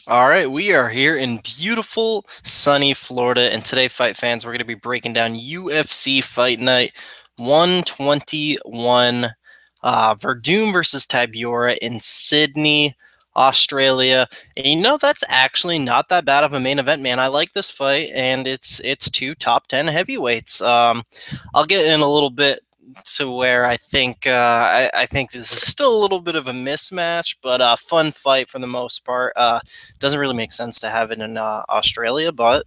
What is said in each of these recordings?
All right, we are here in beautiful, sunny Florida, and today, fight fans, we're going to be breaking down UFC Fight Night 121, Verdum versus Tybura in Sydney, Australia. And that's actually not that bad of a main event, man. I like this fight, and it's two top 10 heavyweights. I'll get in a little bit to where I think this is still a little bit of a mismatch, but a fun fight for the most part. Doesn't really make sense to have it in Australia, but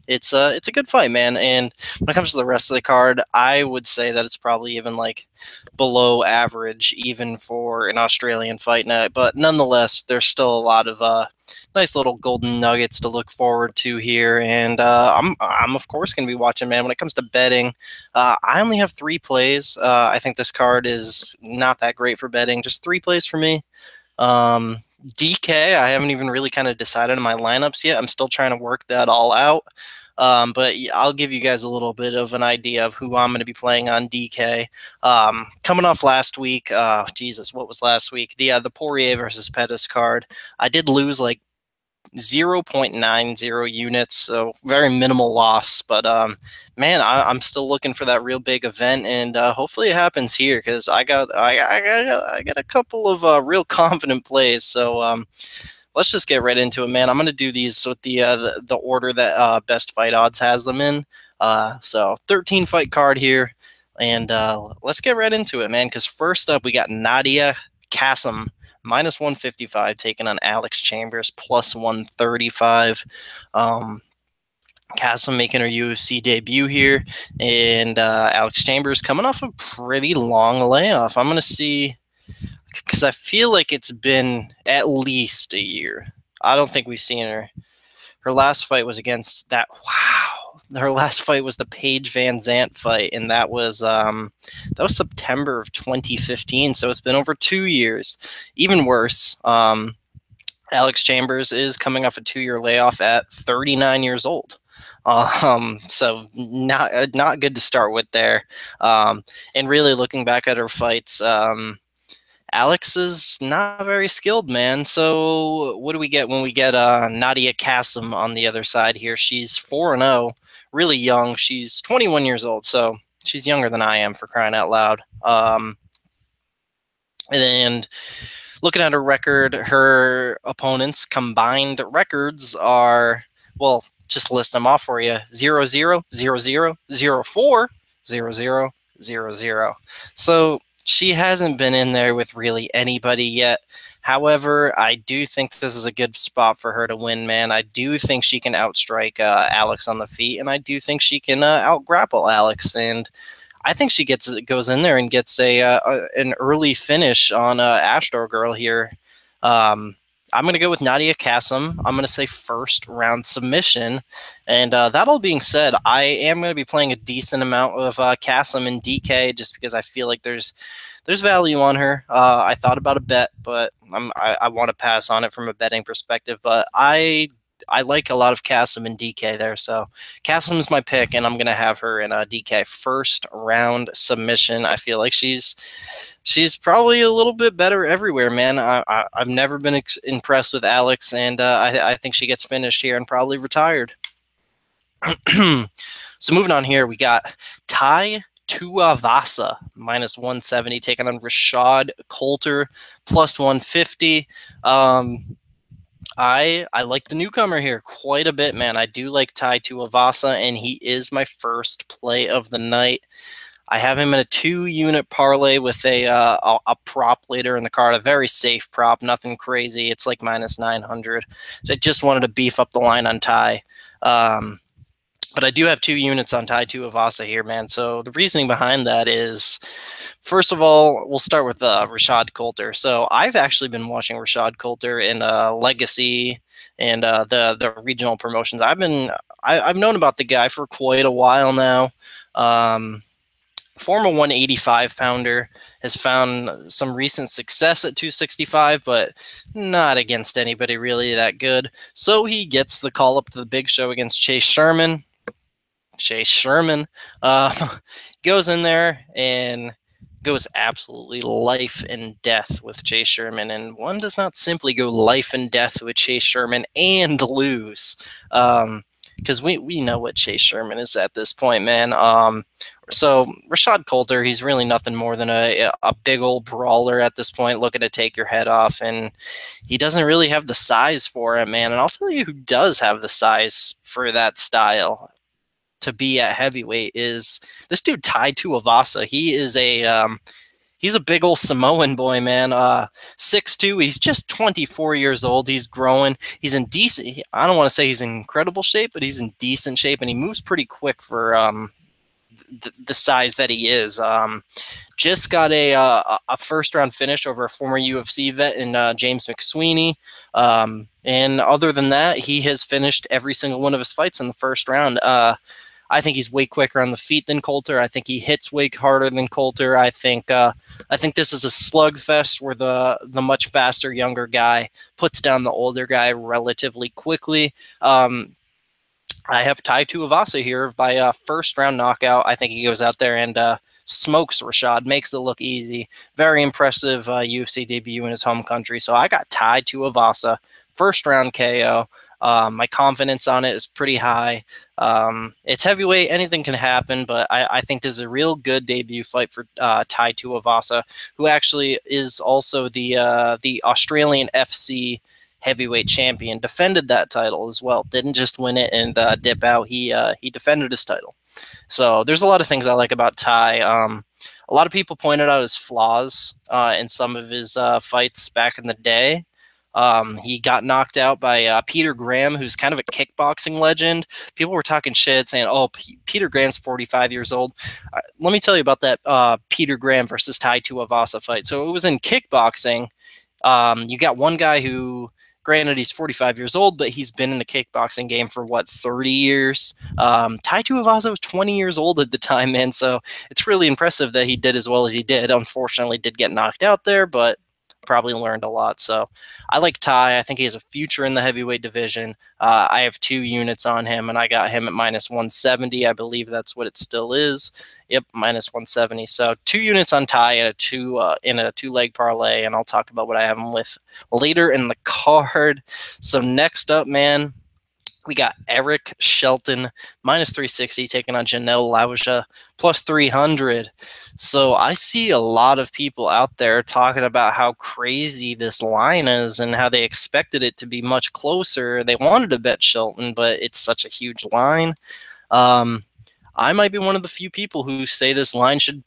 it's a good fight, man. And when it comes to the rest of the card, I would say that it's probably even like below average, even for an Australian fight night. But nonetheless, there's still a lot of nice little golden nuggets to look forward to here. And I'm of course going to be watching, man. When it comes to betting, I only have three plays. I think this card is not that great for betting. Just three plays for me. Um, DK, I haven't even really kind of decided on my lineups yet. I'm still trying to work that all out. But I'll give you guys a little bit of an idea of who I'm going to be playing on DK. Coming off last week, Jesus, what was last week? The Poirier versus Pettis card. I did lose like 0.90 units, so very minimal loss. But man, I'm still looking for that real big event, and hopefully it happens here because I got a couple of real confident plays. So let's just get right into it, man. I'm gonna do these with the order that Best Fight Odds has them in. So 13 fight card here, and let's get right into it, man. Because first up, we got Nadia Kassim minus 155 taking on Alex Chambers plus 135. Kassim making her UFC debut here, and Alex Chambers coming off a pretty long layoff. I'm going to see, because I feel like it's been at least a year. I don't think we've seen her. Her last fight was against that. Wow. Her last fight was the Paige Van Zant fight, and that was September of 2015. So it's been over 2 years. Even worse, Alex Chambers is coming off a 2-year layoff at 39 years old. So not good to start with there. And really looking back at her fights, Alex is not very skilled, man. So what do we get when we get Nadia Kassim on the other side here? She's 4-0, really young. She's 21 years old, so she's younger than I am, for crying out loud. And looking at her record, her opponents' combined records are, well, just list them off for you: 0-0, 0-0, 0-4, 0-0, 0-0. So she hasn't been in there with really anybody yet. However, I do think this is a good spot for her to win, man. I do think she can outstrike Alex on the feet, and I do think she can outgrapple Alex. And I think she goes in there and gets an early finish on Astro Girl here. I'm going to go with Nadia Kassim. I'm going to say first round submission. And that all being said, I am going to be playing a decent amount of Kassim and DK just because I feel like there's value on her. I thought about a bet, but I want to pass on it from a betting perspective. But I like a lot of Kassim and DK there. So Kassim's my pick, and I'm going to have her in a DK first round submission. I feel like she's probably a little bit better everywhere, man. I've never been impressed with Alex, and I think she gets finished here and probably retired. So moving on here, we got Tai Tuivasa minus 170 taking on Rashad Coulter plus 150. I like the newcomer here quite a bit, man. I do like Tai Tuivasa, and he is my first play of the night. I have him in a 2-unit parlay with a prop later in the card, a very safe prop, nothing crazy. It's like minus 900. I just wanted to beef up the line on Tai. But I do have 2 units on Tai Tuivasa here, man. So the reasoning behind that is, first of all, we'll start with Rashad Coulter. So I've actually been watching Rashad Coulter in Legacy and the regional promotions. I've known about the guy for quite a while now. Former 185 pounder, has found some recent success at 265, but not against anybody really that good. So he gets the call up to the big show against Chase Sherman. Chase Sherman goes in there and goes absolutely life and death with Chase Sherman, and one does not simply go life and death with Chase Sherman and lose. Because we know what Chase Sherman is at this point, man. So Rashad Coulter, he's really nothing more than a big old brawler at this point, looking to take your head off, and he doesn't really have the size for it, man. And I'll tell you who does have the size for that style to be at heavyweight is this dude Tai Tuivasa. He's a big old Samoan boy, man. 6'2". He's just 24 years old. He's growing. He's in decent. I don't want to say he's in incredible shape, but he's in decent shape, and he moves pretty quick for the size that he is. Just got a first round finish over a former UFC vet in James McSweeney. And other than that, he has finished every single one of his fights in the first round. I think he's way quicker on the feet than Coulter. I think he hits way harder than Coulter. I think this is a slugfest where the much faster younger guy puts down the older guy relatively quickly. I have Tai Tuivasa here by a first round knockout. I think he goes out there and smokes Rashad, makes it look easy. Very impressive UFC debut in his home country. So I got Tai Tuivasa, first round KO. My confidence on it is pretty high. It's heavyweight, anything can happen, but I think this is a real good debut fight for Tai Tuivasa, who actually is also the Australian FC heavyweight champion. Defended that title as well. Didn't just win it and dip out. He defended his title. So there's a lot of things I like about Tai. A lot of people pointed out his flaws in some of his fights back in the day. He got knocked out by Peter Graham, who's kind of a kickboxing legend. People were talking shit, saying, "Oh, Peter Graham's 45 years old." Let me tell you about that Peter Graham versus Tai Tuivasa fight. So it was in kickboxing. You got one guy who, granted, he's 45 years old, but he's been in the kickboxing game for, 30 years? Tai Tuivasa was 20 years old at the time, man, so it's really impressive that he did as well as he did. Unfortunately, did get knocked out there, but probably learned a lot. So I like Tai. I think he has a future in the heavyweight division. I have 2 units on him, and I got him at minus 170. I believe that's what it still is. Yep, minus 170. So 2 units on Tai and in a 2-leg parlay, and I'll talk about what I have him with later in the card. So next up, man, we got Eric Shelton, minus 360, taking on Janelle Lauja, plus 300. So I see a lot of people out there talking about how crazy this line is and how they expected it to be much closer. They wanted to bet Shelton, but it's such a huge line. I might be one of the few people who say this line should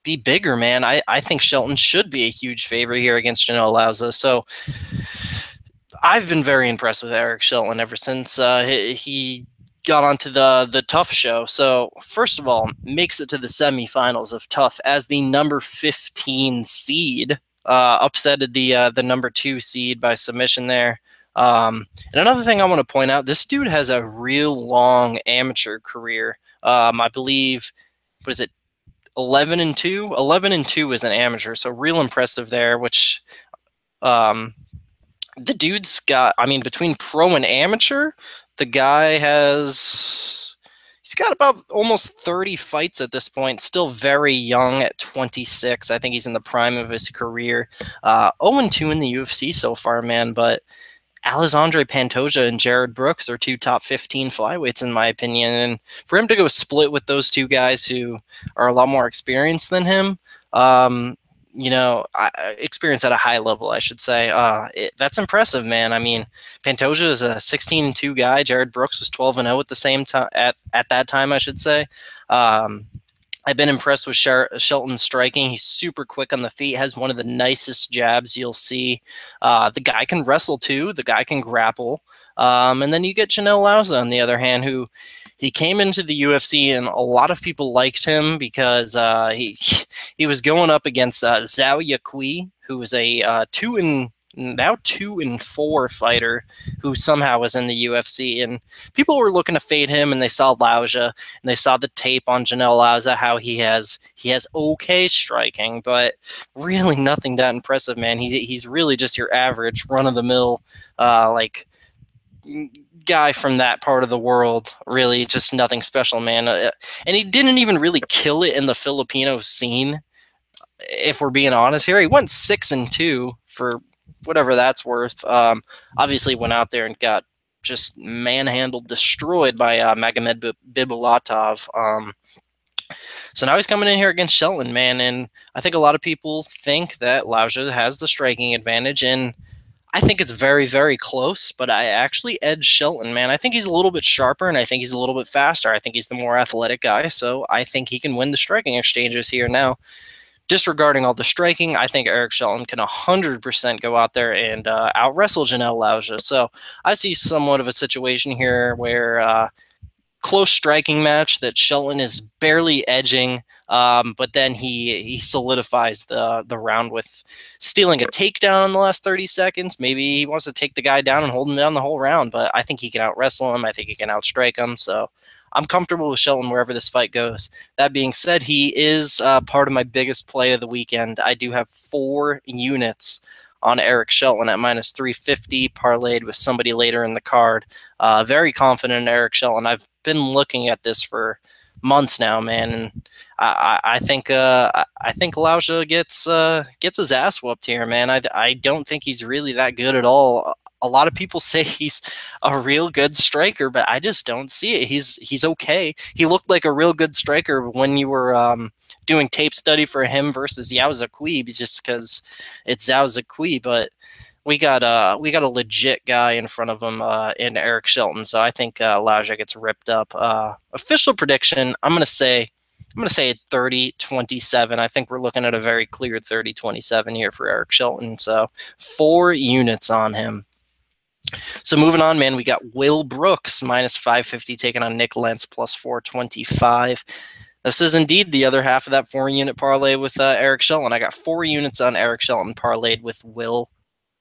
be bigger, man. I think Shelton should be a huge favorite here against Janelle Lauja. So I've been very impressed with Eric Shelton ever since he got onto the Tough show. So first of all, makes it to the semifinals of Tough as the number 15 seed, upsetted the number 2 seed by submission there. And another thing I want to point out, this dude has a real long amateur career. I believe, what is it, 11-2? 11-2 as an amateur, so real impressive there, which the dude's got, I mean, between pro and amateur, the guy he's got about almost 30 fights at this point, still very young at 26. I think he's in the prime of his career. 0-2 in the UFC so far, man, but Alexandre Pantoja and Jared Brooks are 2 top 15 flyweights, in my opinion. And for him to go split with those 2 guys who are a lot more experienced than him, experience at a high level, I should say. That's impressive, man. I mean, Pantoja is a 16-2 guy. Jared Brooks was 12-0 at the same time. At that time, I should say. I've been impressed with Shelton's striking. He's super quick on the feet, has one of the nicest jabs you'll see. The guy can wrestle too. The guy can grapple. And then you get Janelle Lauja on the other hand, who he came into the UFC and a lot of people liked him because he was going up against Zhao Yaqui, who was a 2-4 fighter who somehow was in the UFC, and people were looking to fade him, and they saw Lauja and they saw the tape on Janelle Lauja, how he has okay striking, but really nothing that impressive, man. He's really just your average run of the mill guy from that part of the world. Really just nothing special, man. And he didn't even really kill it in the Filipino scene. if we're being honest here. He went 6-2 for whatever that's worth. Obviously went out there and got just manhandled, destroyed by Magomed Bibulatov. So now he's coming in here against Shelton, man, and I think a lot of people think that Lauja has the striking advantage, and I think it's very, very close, but I actually edge Shelton, man. I think he's a little bit sharper, and I think he's a little bit faster. I think he's the more athletic guy, so I think he can win the striking exchanges here. Now, disregarding all the striking, I think Eric Shelton can 100% go out there and out wrestle Janelle Lauja. So I see somewhat of a situation here where close striking match that Shelton is barely edging, but then he solidifies the round with stealing a takedown in the last 30 seconds. Maybe he wants to take the guy down and hold him down the whole round, but I think he can out wrestle him. I think he can outstrike him. So I'm comfortable with Shelton wherever this fight goes. That being said, he is part of my biggest play of the weekend. I do have 4 units on Eric Shelton at minus 350, parlayed with somebody later in the card. Very confident in Eric Shelton. I've been looking at this for months now, man, and I think Lauja gets his ass whooped here, man. I don't think he's really that good at all. A lot of people say he's a real good striker, but I just don't see it. He's okay. He looked like a real good striker when you were doing tape study for him versus Yao Zaqui, just because it's Yao Zaqui, but we got a legit guy in front of him in Eric Shelton, so I think Lauja gets ripped up. Official prediction, I'm gonna say 30-27. I think we're looking at a very clear 30-27 here for Eric Shelton. So 4 units on him. So moving on, man, we got Will Brooks minus 550 taking on Nick Lentz plus 425. This is indeed the other half of that 4-unit parlay with Eric Shelton. I got 4 units on Eric Shelton parlayed with Will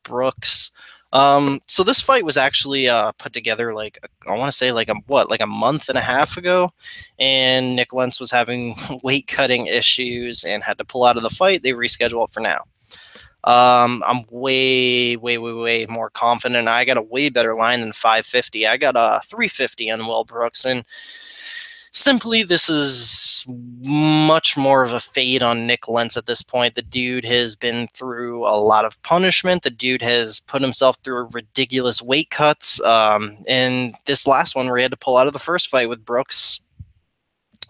Brooks. So this fight was actually put together like I want to say like a month and a half ago, and Nick Lentz was having weight cutting issues and had to pull out of the fight. They rescheduled it for now. I'm way more confident. I got a way better line than 550. I got a 350 on Will Brooks, and simply this is much more of a fade on Nick Lentz at this point. The dude has been through a lot of punishment. The dude has put himself through ridiculous weight cuts. And this last one where he had to pull out of the first fight with Brooks,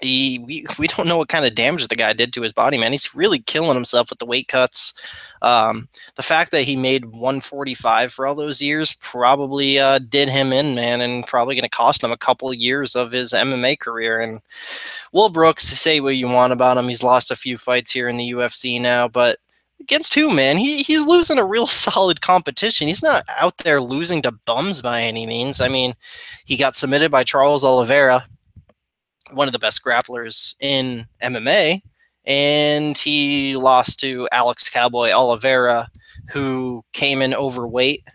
we don't know what kind of damage the guy did to his body, man. He's really killing himself with the weight cuts. The fact that he made 145 for all those years probably did him in, man, and probably going to cost him a couple of years of his MMA career. And Will Brooks, say what you want about him, he's lost a few fights here in the UFC now, but against who, man? He's losing a real solid competition. He's not out there losing to bums by any means. I mean, he got submitted by Charles Oliveira, one of the best grapplers in MMA, and he lost to Alex Cowboy Oliveira, who came in overweight.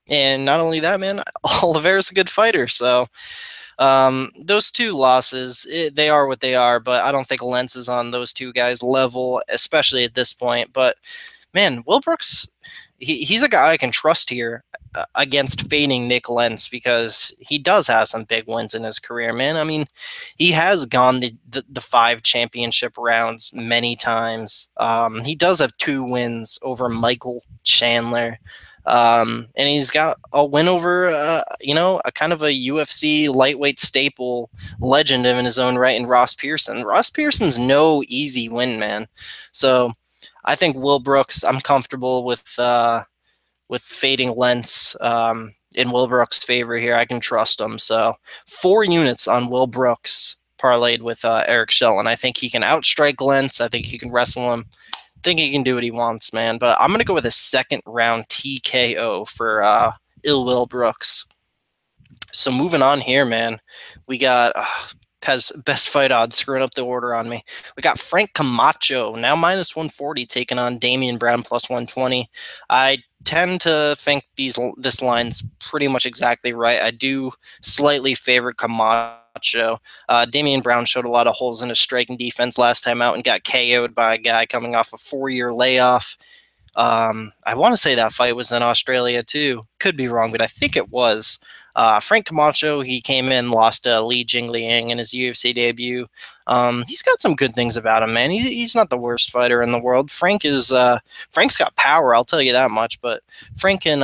And not only that, man, Oliveira's a good fighter. So those 2 losses, they are what they are, but I don't think Lentz is on those 2 guys' level, especially at this point. But, man, Will Brooks, he's a guy I can trust here against fading Nick Lentz, because he does have some big wins in his career, man. I mean, he has gone the 5 championship rounds many times. He does have 2 wins over Michael Chandler. And he's got a win over, a kind of a UFC lightweight staple legend in his own right in Ross Pearson. Ross Pearson's no easy win, man. So I think Will Brooks, I'm comfortable with fading Lentz in Will Brooks' favor here. I can trust him. So 4 units on Will Brooks parlayed with Eric Shelton. I think he can outstrike Lentz. I think he can wrestle him. I think he can do what he wants, man. But I'm going to go with a 2nd round TKO for Will Brooks. So moving on here, man, we got best fight odds screwing up the order on me. We got Frank Camacho, now minus 140, taking on Damian Brown plus 120. I tend to think this line's pretty much exactly right. I do slightly favor Camacho. Damian Brown showed a lot of holes in his striking defense last time out and got KO'd by a guy coming off a 4-year layoff. I want to say that fight was in Australia too. Could be wrong, but I think it was. Frank Camacho, he came in, lost to Li Jingliang in his UFC debut. He's got some good things about him, man. He's not the worst fighter in the world. Frank's got power, I'll tell you that much. But Frank can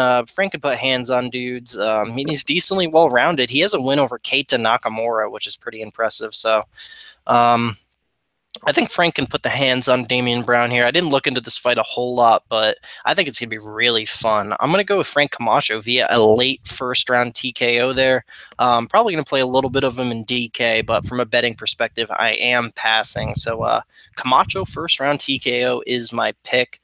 put hands on dudes. He's decently well rounded. He has a win over Keita Nakamura, which is pretty impressive. So. Um, I think Frank can put the hands on Damian Brown here. I didn't look into this fight a whole lot, but I think it's going to be really fun. I'm going to go with Frank Camacho via a late first round TKO there. Probably going to play a little bit of him in DK, but from a betting perspective, I am passing. So Camacho first round TKO is my pick.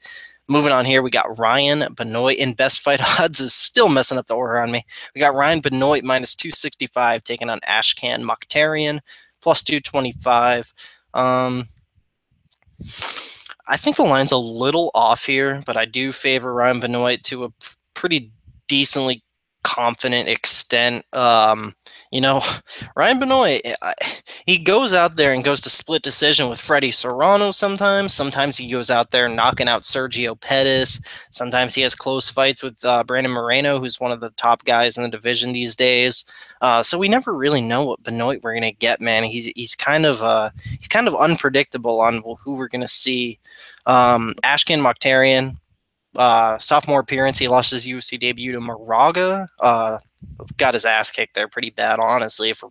Moving on here, we got Ryan Binoy in best fight odds is still messing up the order on me. We got Ryan Binoy minus 265 taking on Ashkan Mokhtarian plus 225. I think the line's a little off here, but I do favor Ryan Benoit to a pretty decently confident extent. Ryan Benoit, he goes out there and goes to split decision with Freddie Serrano sometimes. Sometimes he goes out there knocking out Sergio Pettis. Sometimes he has close fights with Brandon Moreno, who's one of the top guys in the division these days. So we never really know what Benoit we're gonna get, man. He's kind of unpredictable on who we're gonna see. Ashkan Mokhtarian, sophomore appearance, he lost his UFC debut to Moraga. Got his ass kicked there pretty bad, honestly, if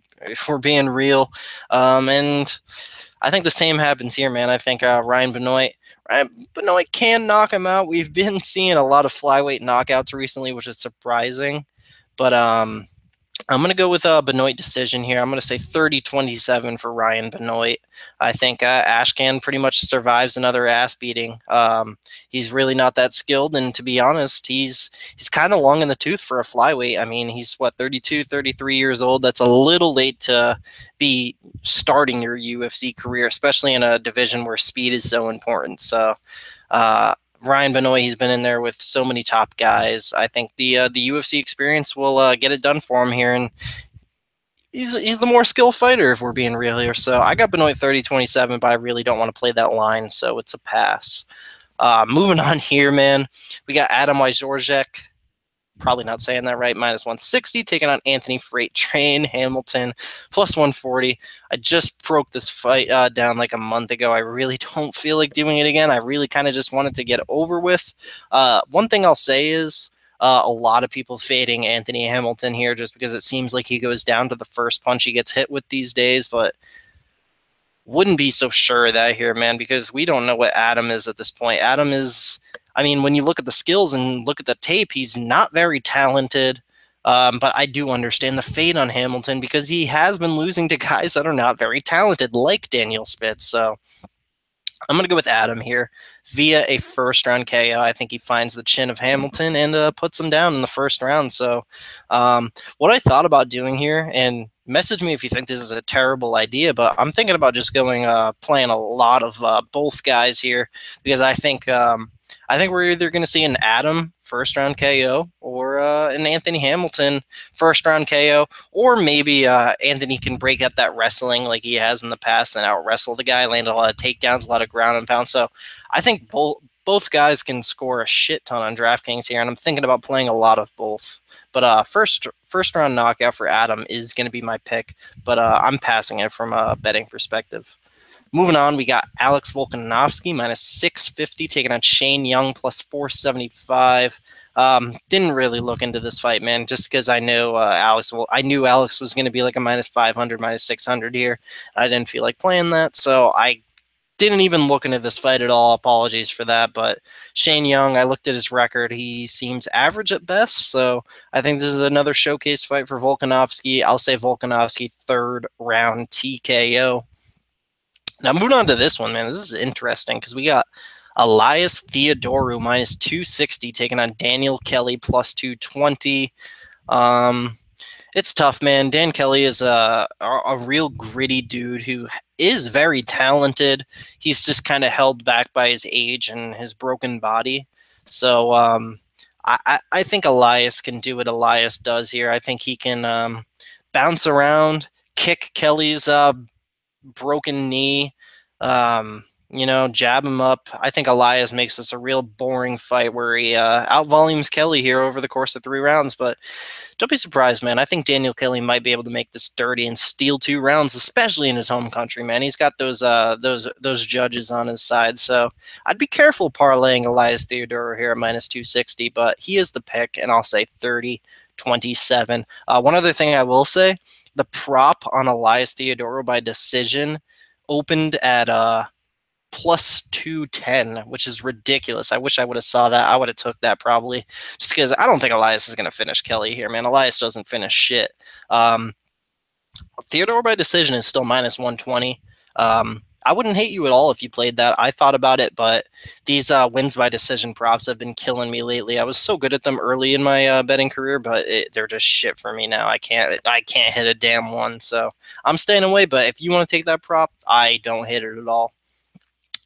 we're being real. And I think the same happens here, man. I think Ryan Benoit can knock him out. We've been seeing a lot of flyweight knockouts recently, which is surprising. But I'm going to go with a Benoit decision here. I'm going to say 30-27 for Ryan Benoit. I think Ashkan pretty much survives another ass beating. He's really not that skilled, and to be honest, he's kind of long in the tooth for a flyweight. I mean, he's 32, 33 years old. That's a little late to be starting your UFC career, especially in a division where speed is so important. So, Ryan Benoit, he's been in there with so many top guys. I think the UFC experience will get it done for him here, and he's the more skilled fighter if we're being real here. So I got Benoit 30-27, but I really don't want to play that line, so it's a pass. Moving on here, man, we got Adam Wyzorczyk. Probably not saying that right, minus 160, taking on Anthony Freight Train Hamilton, plus 140. I just broke this fight down like a month ago. I really don't feel like doing it again. I really kind of just wanted to get over with. One thing I'll say is a lot of people fading Anthony Hamilton here just because it seems like he goes down to the first punch he gets hit with these days, but wouldn't be so sure of that here, man, because we don't know what Adam is at this point. Adam is... I mean, when you look at the skills and look at the tape, he's not very talented. But I do understand the fade on Hamilton because he has been losing to guys that are not very talented, like Daniel Spitz. So I'm going to go with Adam here via a first-round KO. I think he finds the chin of Hamilton and puts him down in the first round. So what I thought about doing here, and message me if you think this is a terrible idea, but I'm thinking about just going playing a lot of both guys here because I think we're either going to see an Adam first-round KO or an Anthony Hamilton first-round KO, or maybe Anthony can break out that wrestling like he has in the past and out-wrestle the guy, land a lot of takedowns, a lot of ground and pound. So I think both guys can score a shit ton on DraftKings here, and I'm thinking about playing a lot of both. But first-round knockout for Adam is going to be my pick, but I'm passing it from a betting perspective. Moving on, we got Alex Volkanovski minus 650 taking on Shane Young plus 475. Didn't really look into this fight, man, just because I know I knew Alex was going to be like a minus 500, minus 600 here. I didn't feel like playing that, so I didn't even look into this fight at all. Apologies for that, but Shane Young, I looked at his record. He seems average at best, so I think this is another showcase fight for Volkanovski. I'll say Volkanovski third round TKO. Now, moving on to this one, man, this is interesting because we got Elias Theodorou minus 260 taking on Daniel Kelly plus 220. It's tough, man. Dan Kelly is a real gritty dude who is very talented. He's just kind of held back by his age and his broken body. So I think Elias can do what Elias does here. I think he can bounce around, kick Kelly's broken knee. jab him up. I think Elias makes this a real boring fight where he outvolumes Kelly here over the course of 3 rounds. But don't be surprised, man. I think Daniel Kelly might be able to make this dirty and steal 2 rounds, especially in his home country, man. He's got those judges on his side. So I'd be careful parlaying Elias Theodorou here at minus 260, but he is the pick, and I'll say 30-27. One other thing I will say, the prop on Elias Theodorou by decision opened at plus 210, which is ridiculous. I wish I would have saw that. I would have took that probably, just because I don't think Elias is going to finish Kelly here, man. Elias doesn't finish shit. Theodorou by decision is still minus 120. I wouldn't hate you at all if you played that. I thought about it, but these wins by decision props have been killing me lately. I was so good at them early in my betting career, but they're just shit for me now. I can't hit a damn one, so I'm staying away. But if you want to take that prop, I don't hit it at all.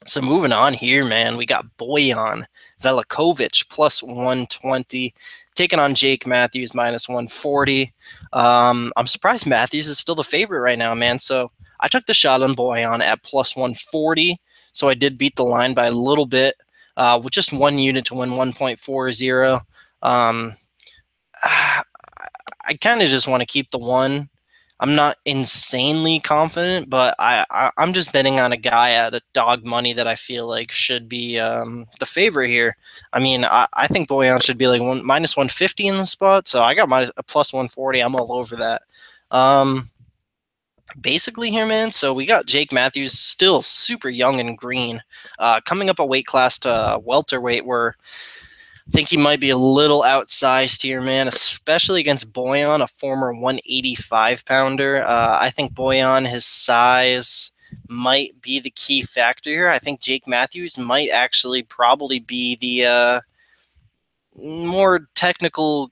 So moving on here, man, we got Bojan Velikovic plus 120, taking on Jake Matthews minus 140. I'm surprised Matthews is still the favorite right now, man. So I took the shot on Bojan at plus 140. So I did beat the line by a little bit with just 1 unit to win 1.40. I kind of just want to keep the 1. I'm not insanely confident, but I'm just betting on a guy at a dog money that I feel like should be the favorite here. I mean, I think Bojan should be like minus 150 in the spot, so I got a plus 140. I'm all over that. Basically here, man, so we got Jake Matthews, still super young and green, coming up a weight class to welterweight where I think he might be a little outsized here, man, especially against Bojan, a former 185-pounder. I think Bojan, his size might be the key factor here. I think Jake Matthews might actually probably be the more technical,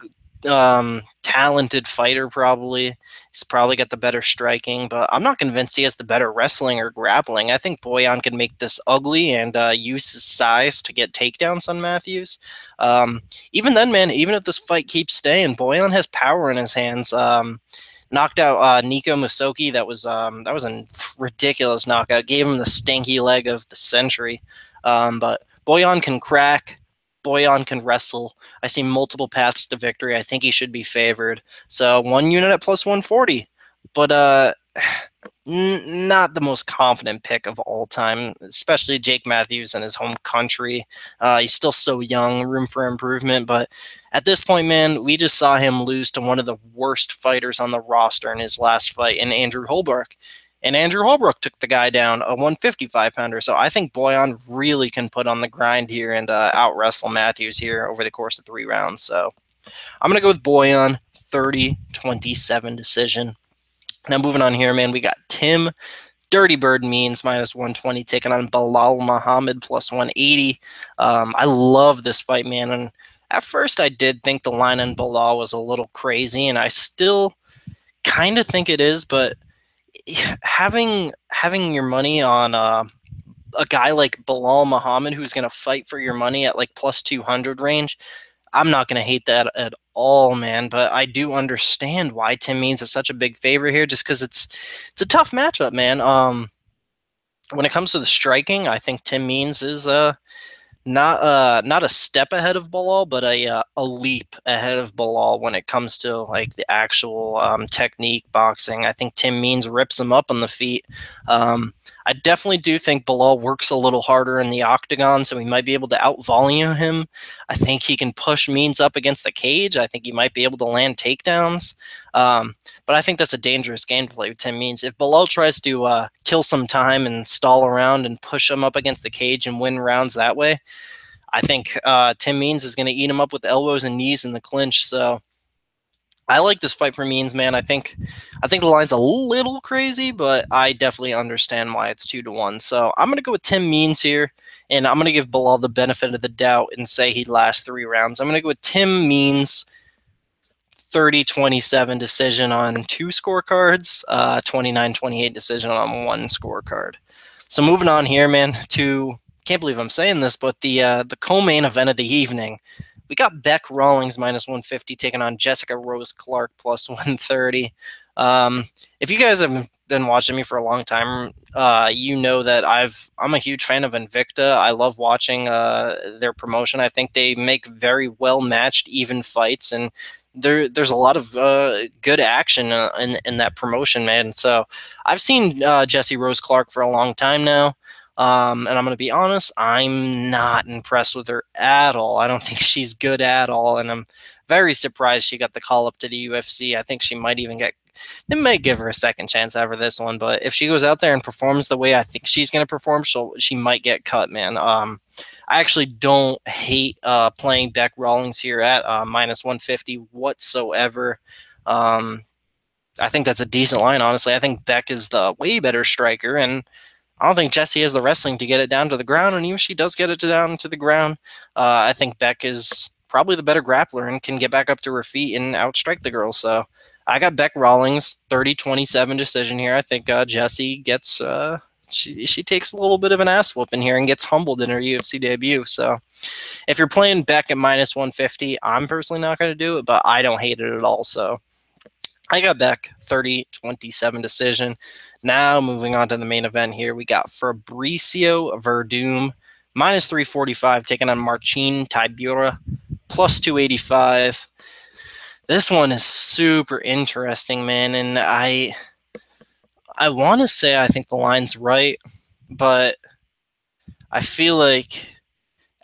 talented fighter, probably. He's probably got the better striking, but I'm not convinced he has the better wrestling or grappling. I think Bojan can make this ugly and use his size to get takedowns on Matthews. Even then, man, even if this fight keeps staying, Bojan has power in his hands. Knocked out Nico Musoki. That was a ridiculous knockout. Gave him the stanky leg of the century. But Bojan can crack. Bojan can wrestle. I see multiple paths to victory. I think he should be favored. So 1 unit at plus 140. But not the most confident pick of all time, especially Jake Matthews in his home country. He's still so young, room for improvement. But at this point, man, we just saw him lose to one of the worst fighters on the roster in his last fight, in Andrew Holbrook. And Andrew Holbrook took the guy down, a 155-pounder. So I think Bojan really can put on the grind here and out-wrestle Matthews here over the course of 3 rounds. So I'm going to go with Bojan, 30-27 decision. Now moving on here, man, we got Tim Dirty Bird Means minus 120 taking on Bilal Muhammad plus 180. I love this fight, man. And at first I did think the line on Bilal was a little crazy, and I still kind of think it is, but having your money on a guy like Bilal Muhammad who's going to fight for your money at like plus 200 range, I'm not going to hate that at all, man. But I do understand why Tim Means is such a big favorite here, just because it's a tough matchup, man. When it comes to the striking, I think Tim Means is not a step ahead of Bilal, but a leap ahead of Bilal when it comes to like the actual technique boxing. I think Tim Means rips him up on the feet. I definitely do think Bilal works a little harder in the octagon, so he might be able to out-volume him. I think he can push Means up against the cage. I think he might be able to land takedowns. But I think that's a dangerous game to play with Tim Means. If Bilal tries to kill some time and stall around and push him up against the cage and win rounds that way, I think Tim Means is going to eat him up with elbows and knees in the clinch. So I like this fight for Means, man. I think the line's a little crazy, but I definitely understand why it's 2-1. So I'm going to go with Tim Means here, and I'm going to give Bilal the benefit of the doubt and say he'd last 3 rounds. I'm going to go with Tim Means, 30-27 decision on 2 scorecards, 29-28 decision on 1 scorecard. So moving on here, man, to, can't believe I'm saying this, but the co-main event of the evening. We got Beck Rawlings minus 150 taking on Jessica Rose Clark plus 130. If you guys have been watching me for a long time, you know that I'm a huge fan of Invicta. I love watching their promotion. I think they make very well matched, even fights, and there's a lot of good action in that promotion, man. So I've seen Jessie Rose Clark for a long time now. And I'm going to be honest, I'm not impressed with her at all. I don't think she's good at all, and I'm very surprised she got the call up to the UFC. I think she might even get. They may give her a second chance after this one, but if she goes out there and performs the way I think she's going to perform, she might get cut, man. I actually don't hate playing Beck Rawlings here at minus 150 whatsoever. I think that's a decent line, honestly. I think Beck is the way better striker, and I don't think Jessie has the wrestling to get it down to the ground, and even if she does get it down to the ground, I think Beck is probably the better grappler and can get back up to her feet and outstrike the girl. So I got Beck Rawlings 30-27 decision here. I think Jessie gets she takes a little bit of an ass whooping here and gets humbled in her UFC debut. So if you're playing Beck at minus 150, I'm personally not going to do it, but I don't hate it at all. So I got Beck 30-27 decision. Now moving on to the main event here, we got Fabricio Verdum minus 345 taking on Marcin Tybura plus 285. This one is super interesting, man, and I want to say I think the line's right, but I feel like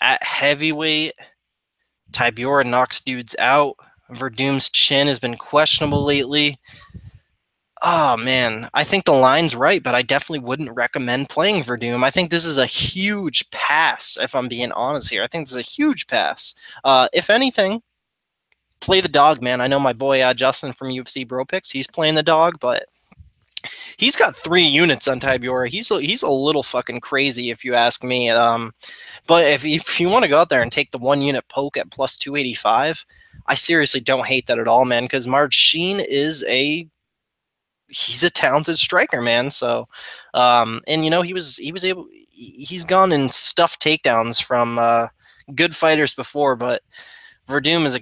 at heavyweight, Tybura knocks dudes out. Verdum's chin has been questionable lately. Oh, man. I think the line's right, but I definitely wouldn't recommend playing Verdum. I think this is a huge pass, if I'm being honest here. I think this is a huge pass. If anything, play the dog, man. I know my boy Justin from UFC Bro Picks, he's playing the dog, but he's got 3 units on Tybura. He's a little fucking crazy, if you ask me. But if you want to go out there and take the 1 unit poke at plus 285, I seriously don't hate that at all, man, because Marcin is he's a talented striker, man. So, and you know, he's gone and stuffed takedowns from good fighters before, but Verdum is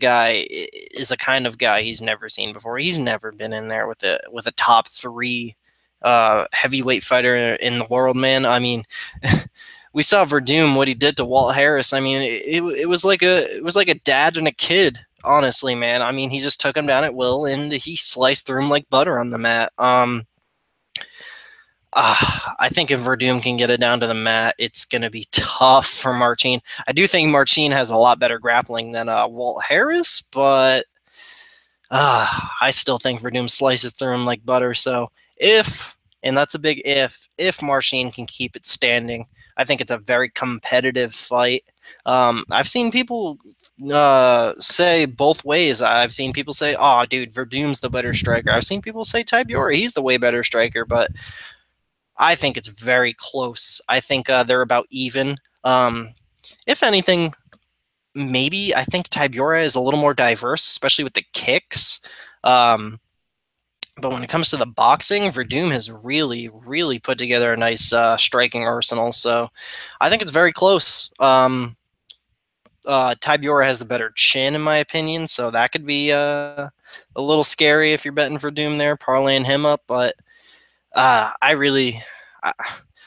a kind of guy he's never seen before. He's never been in there with a top 3 heavyweight fighter in the world, man. I mean, we saw Verdum, what he did to Walt Harris. I mean, it was like a dad and a kid. Honestly, man. I mean, he just took him down at will, and he sliced through him like butter on the mat. I think if Verdum can get it down to the mat, it's going to be tough for Marcin. I do think Marcin has a lot better grappling than Walt Harris, but I still think Verdum slices through him like butter. So and that's a big if Marcin can keep it standing, I think it's a very competitive fight. I've seen people say both ways. I've seen people say, "Oh, dude, Verdum's the better striker." I've seen people say Tybura, he's the way better striker, but I think it's very close. I think they're about even. If anything, maybe I think Tybura is a little more diverse, especially with the kicks. But when it comes to the boxing, Verdum has really, really put together a nice striking arsenal. So I think it's very close. Tybura has the better chin, in my opinion, so that could be a little scary if you're betting Verdum there, parlaying him up. But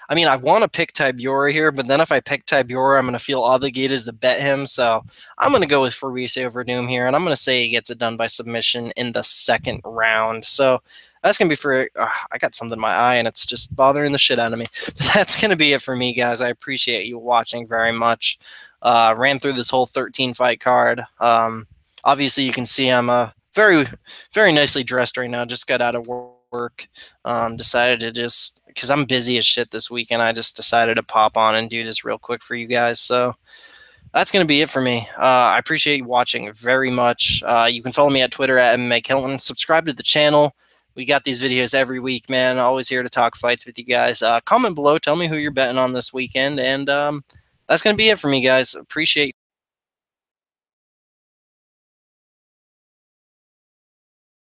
I mean, I want to pick Tybura here, but then if I pick Tybura, I'm going to feel obligated to bet him. So I'm going to go with Fabricio Verdum here, and I'm going to say he gets it done by submission in the 2nd round. So that's going to be for I got something in my eye, and it's just bothering the shit out of me. But that's going to be it for me, guys. I appreciate you watching very much. Ran through this whole 13-fight card. Obviously, you can see I'm very, very nicely dressed right now. Just got out of work. Decided to just, because I'm busy as shit this weekend, I just decided to pop on and do this real quick for you guys. So that's going to be it for me. I appreciate you watching very much. You can follow me at Twitter at MMAKelton. Subscribe to the channel. We got these videos every week, man. Always here to talk fights with you guys. Comment below. Tell me who you're betting on this weekend. And that's going to be it for me, guys. Appreciate